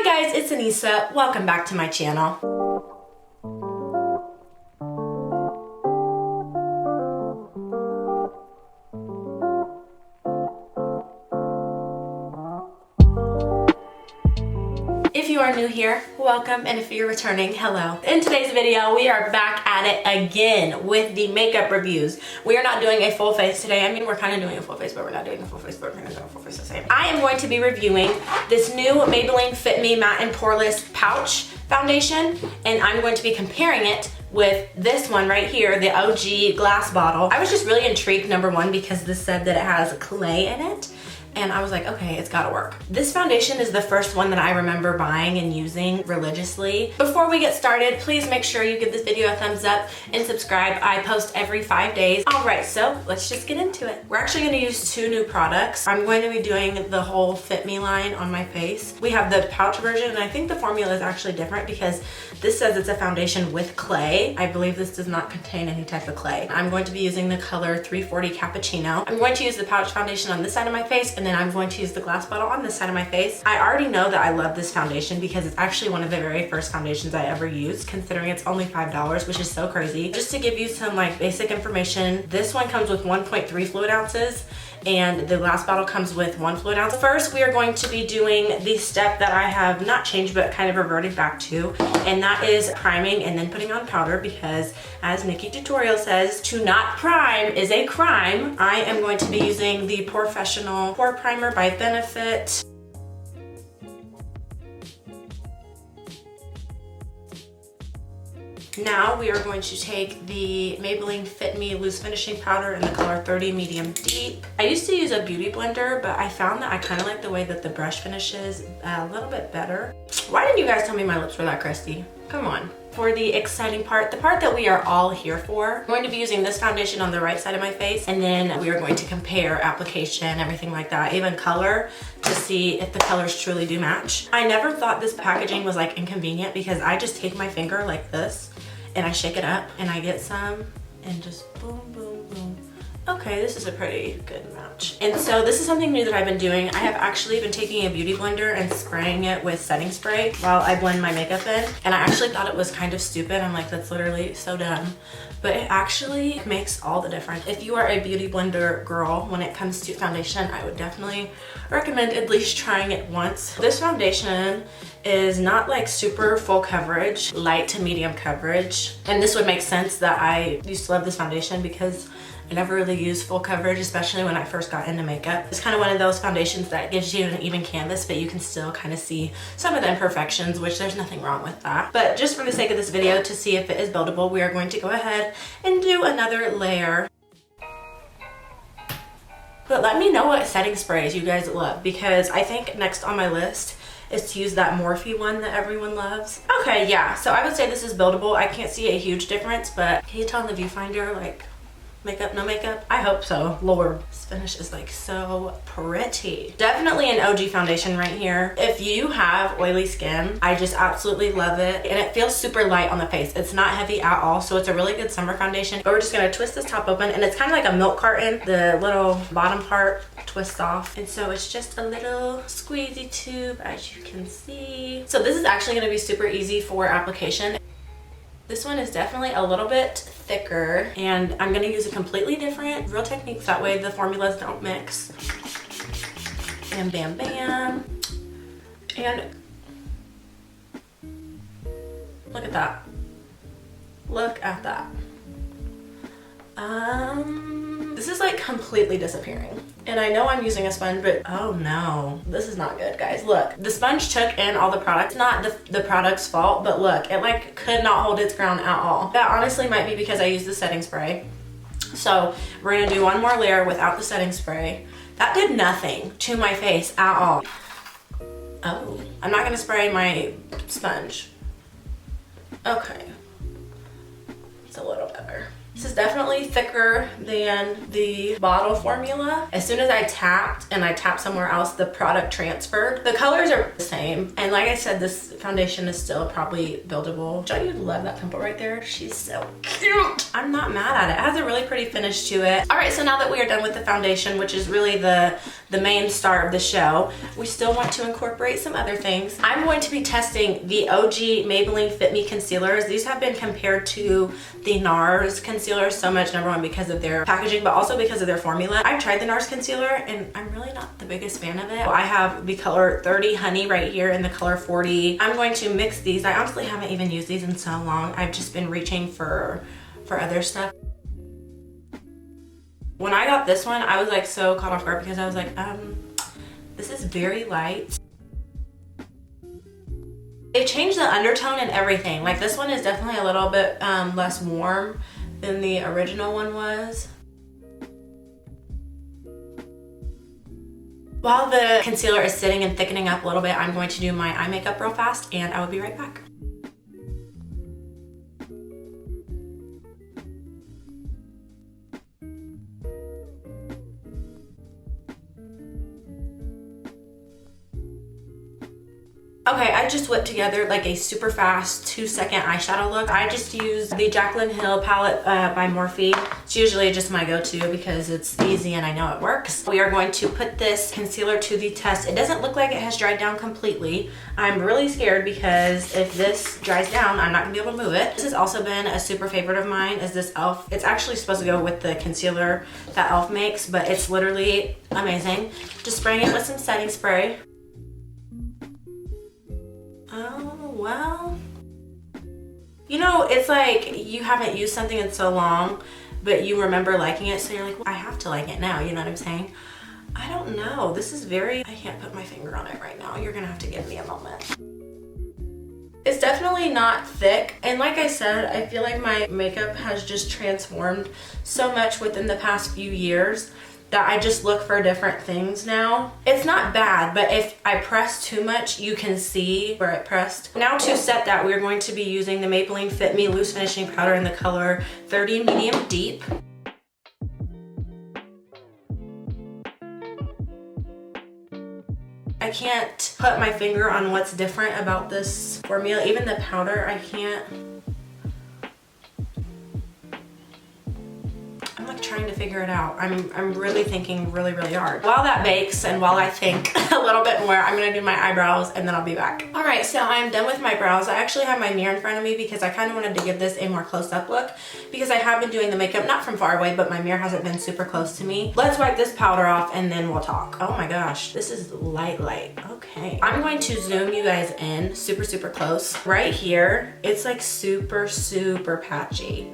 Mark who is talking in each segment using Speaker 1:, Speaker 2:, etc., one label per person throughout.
Speaker 1: Hi guys, it's Anissa. Welcome back to my channel. If you are new here, welcome, and if you're returning, hello. In today's video, we are back at it again with the makeup reviews. We are not doing a full face today. I mean, we're kind of doing a full face, but we're not doing a full face, but we're gonna do a full face the same. I am going to be reviewing this new Maybelline Fit Me Matte and Poreless Pouch Foundation, and I'm going to be comparing it with this one right here, the OG glass bottle. I was just really intrigued, number one, because this said that it has clay in it. And I was like, okay, it's gotta work. This foundation is the first one that I remember buying and using religiously. Before we get started, please make sure you give this video a thumbs up and subscribe. I post every 5 days. All right, so let's just get into it. We're actually gonna use two new products. I'm going to be doing the whole Fit Me line on my face. We have the pouch version, and I think the formula is actually different because this says it's a foundation with clay. I believe this does not contain any type of clay. I'm going to be using the color 340 Cappuccino. I'm going to use the pouch foundation on this side of my face, and then I'm going to use the glass bottle on this side of my face. I already know that I love this foundation because it's actually one of the very first foundations I ever used, considering it's only $5, which is so crazy. Just to give you some like basic information, this one comes with 1.3 fluid ounces and the glass bottle comes with 1 fluid ounce. First, we are going to be doing the step that I have not changed but kind of reverted back to, and that is priming and then putting on powder, because as Nikki Tutorial says, to not prime is a crime. I am going to be using the Professional Pore Primer by Benefit. Now we are going to take the Maybelline Fit Me Loose Finishing Powder in the color 30 Medium Deep. I used to use a beauty blender, but I found that I kind of like the way that the brush finishes a little bit better. Why didn't you guys tell me my lips were that crusty? Come on. For the exciting part, the part that we are all here for, I'm going to be using this foundation on the right side of my face, and then we are going to compare application, everything like that, even color, to see if the colors truly do match. I never thought this packaging was like inconvenient because I just take my finger like this and I shake it up and I get some and just boom, boom, boom. Okay, this is a pretty good match. And so this is something new that I've been doing. I have actually been taking a beauty blender and spraying it with setting spray while I blend my makeup in. And I actually thought it was kind of stupid. I'm like, that's literally so dumb. But it actually makes all the difference. If you are a beauty blender girl, when it comes to foundation, I would definitely recommend at least trying it once. This foundation is not like super full coverage, light to medium coverage. And this would make sense that I used to love this foundation because I never really used full coverage, especially when I first got into makeup. It's kind of one of those foundations that gives you an even canvas, but you can still kind of see some of the imperfections, which there's nothing wrong with that. But just for the sake of this video, to see if it is buildable, we are going to go ahead and do another layer. But let me know what setting sprays you guys love, because I think next on my list is to use that Morphe one that everyone loves. Okay, yeah, so I would say this is buildable. I can't see a huge difference, but can you tell in the viewfinder, like, makeup, no makeup? I hope so. Lord, this finish is like so pretty. Definitely an OG foundation right here. If you have oily skin, I just absolutely love it. And it feels super light on the face. It's not heavy at all, so it's a really good summer foundation. But we're just gonna twist this top open, and it's kind of like a milk carton. The little bottom part twists off, and so it's just a little squeezy tube, as you can see. So this is actually gonna be super easy for application. This one is definitely a little bit thicker, and I'm gonna use a completely different Real Techniques, that way the formulas don't mix. And bam, bam. And look at that. Look at that. This is like completely disappearing. And I know I'm using a sponge, but oh no, this is not good, guys. Look, the sponge took in all the product. It's not the product's fault, but look, it like could not hold its ground at all. That honestly might be because I used the setting spray. So we're gonna do one more layer without the setting spray. That did nothing to my face at all. Oh, I'm not gonna spray my sponge. Okay, it's a little better. This is definitely thicker than the bottle formula. As soon as I tapped and I tapped somewhere else, the product transferred. The colors are the same. And like I said, this foundation is still probably buildable. Don't you love that pimple right there? She's so cute. I'm not mad at it. It has a really pretty finish to it. All right, so now that we are done with the foundation, which is really the main star of the show, we still want to incorporate some other things. I'm going to be testing the OG Maybelline Fit Me concealers. These have been compared to the NARS concealers so much, number one because of their packaging, but also because of their formula. I've tried the NARS concealer and I'm really not the biggest fan of it. I have the color 30 Honey right here and the color 40. I'm going to mix these. I honestly haven't even used these in so long. I've just been reaching for other stuff. When I got this one, I was like so caught off guard because I was like, this is very light. They changed the undertone and everything. Like this one is definitely a little bit less warm than the original one was. While the concealer is sitting and thickening up a little bit, I'm going to do my eye makeup real fast and I will be right back. Okay, I just whipped together like a super fast 2-second eyeshadow look. I just used the Jaclyn Hill palette by Morphe. It's usually just my go-to because it's easy and I know it works. We are going to put this concealer to the test. It doesn't look like it has dried down completely. I'm really scared because if this dries down, I'm not gonna be able to move it. This has also been a super favorite of mine, is this e.l.f. It's actually supposed to go with the concealer that e.l.f. makes, but it's literally amazing. Just spraying it with some setting spray. Oh, well, you know, it's like you haven't used something in so long, but you remember liking it, so you're like, well, I have to like it now, you know what I'm saying? I don't know, this is very, I can't put my finger on it right now. You're gonna have to give me a moment. It's definitely not thick, and like I said, I feel like my makeup has just transformed so much within the past few years that I just look for different things now. It's not bad, but if I press too much, you can see where it pressed. Now to set that, we're going to be using the Maybelline Fit Me Loose Finishing Powder in the color 30 Medium Deep. I can't put my finger on what's different about this formula. Even the powder, I can't. Trying to figure it out. I'm really thinking really hard. While that bakes and while I think a little bit more, I'm gonna do my eyebrows and then I'll be back. All right, so I'm done with my brows. I actually have my mirror in front of me because I kind of wanted to give this a more close-up look because I have been doing the makeup not from far away, but my mirror hasn't been super close to me. Let's wipe this powder off and then we'll talk. Oh my gosh, this is light. Okay, I'm going to zoom you guys in super close. Right here, it's like super patchy.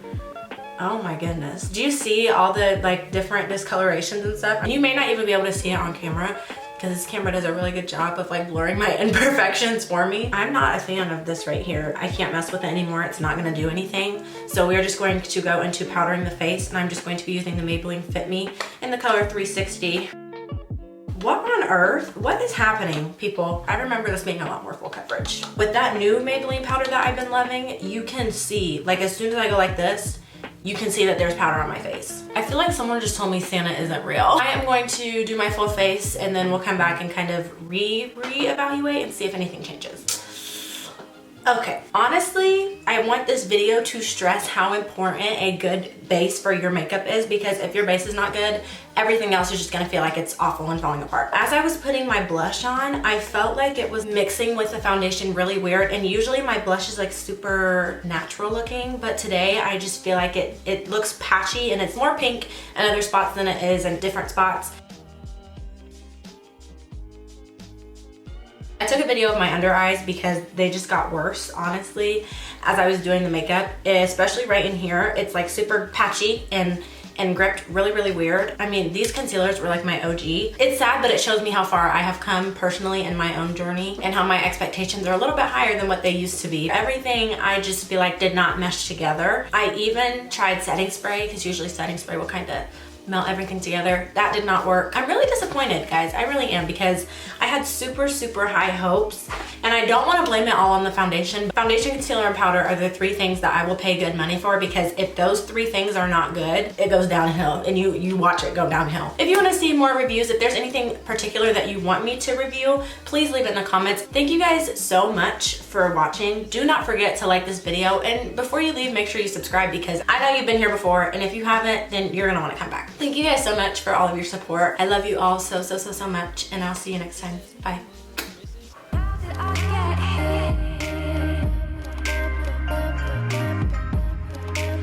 Speaker 1: Oh my goodness. Do you see all the like different discolorations and stuff? You may not even be able to see it on camera because this camera does a really good job of like blurring my imperfections for me. I'm not a fan of this right here. I can't mess with it anymore. It's not gonna do anything. So we're just going to go into powdering the face, and I'm just going to be using the Maybelline Fit Me in the color 360. What on earth? What is happening, people? I remember this being a lot more full coverage. With that new Maybelline powder that I've been loving, you can see, like as soon as I go like this, you can see that there's powder on my face. I feel like someone just told me Santa isn't real. I am going to do my full face and then we'll come back and kind of reevaluate and see if anything changes. Okay, honestly, I want this video to stress how important a good base for your makeup is, because if your base is not good, everything else is just gonna feel like it's awful and falling apart. As I was putting my blush on, I felt like it was mixing with the foundation really weird, and usually my blush is like super natural looking, but today I just feel like it looks patchy and it's more pink in other spots than it is in different spots. I took a video of my under eyes because they just got worse, honestly, as I was doing the makeup, especially right in here. It's like super patchy and gripped really weird. I mean, these concealers were like my OG. It's sad, but it shows me how far I have come personally in my own journey and how my expectations are a little bit higher than what they used to be. Everything I just feel like did not mesh together. I even tried setting spray, because usually setting spray will kind of melt everything together. That did not work. I'm really disappointed, guys. I really am, because I had super, super high hopes, and I don't want to blame it all on the foundation. Foundation, concealer, and powder are the 3 things that I will pay good money for, because if those 3 things are not good, it goes downhill, and you watch it go downhill. If you want to see more reviews, if there's anything particular that you want me to review, please leave it in the comments. Thank you guys so much for watching. Do not forget to like this video, and before you leave, make sure you subscribe, because I know you've been here before, and if you haven't, then you're gonna want to come back. Thank you guys so much for all of your support. I love you all so, so, so, so much, and I'll see you next time. Bye.